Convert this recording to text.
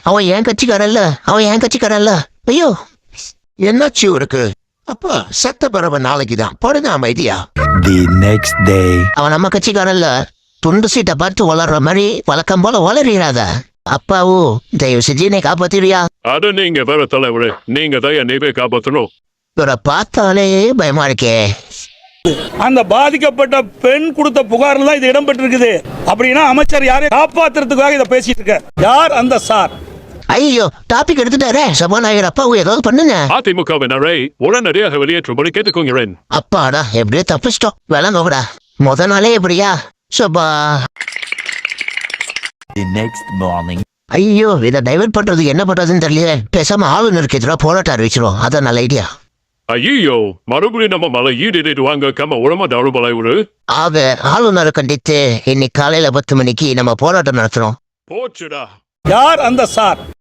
அவன் என் கட்சிக்காரன்ல. ஐயோ, என்னாச்சு இருக்கு? அப்பா சட்டப்பரவ நாளைக்குதான் படுங்க அமைதியா. The next day. அவன் நம்ம கட்சிக்காரன்ல. துண்டு சீட்டை பார்த்து வளர்ற மாதிரி வழக்கம் போல வளரிடாத. அப்பாவு தயவு செஞ்சு என்னை காப்பாத்திரியா? அது நீங்க வேற தலைவரு, நீங்க தான் என்னையவே காப்பாற்றணும். இவரை பார்த்தாலே பயமா இருக்கே. அந்த பாதிக்கப்பட்ட பெண் கொடுத்த புகார்ல தான் இது இடம்பெற்றிருக்குது. அப்படின்னா அமைச்சர் யாரையும் காப்பாத்துறதுக்காக இதை பேசிட்டு இருக்க யார் அந்த சார்? ஐயோ, டாபிக் எடுத்துட்டாரே. சபாநாயகர் அப்பாவு ஏதாவது பண்ணுங்க. அதிமுகவினரை உடனடியாக வெளியேற்றும்படி கேட்டுக்கொள்கிறேன். அப்பாடா, எப்படியே தப்பிச்சிட்டோம். விளங்கோடா, முத நாளே எப்படியா? சபா. The next morning. ஐயோ, இதை டைவர்ட் பண்றது என்ன பண்றதுன்னு தெரியல. பேசாம ஆளுநருக்கு எதிராக போராட்டம் அறிவிச்சிரும். அதான் நல்ல ஐடியா. ஐயோ, மறுபடியும் நம்ம மலை ஈடு வாங்க கம்ம உடம்பு தழுபலை ஒரு ஆக ஆளுநரை கண்டித்து இன்னைக்கு காலையில 10 மணிக்கு நம்ம போராட்டம் நடத்துறோம். போச்சுடா. யார் அந்த சார்?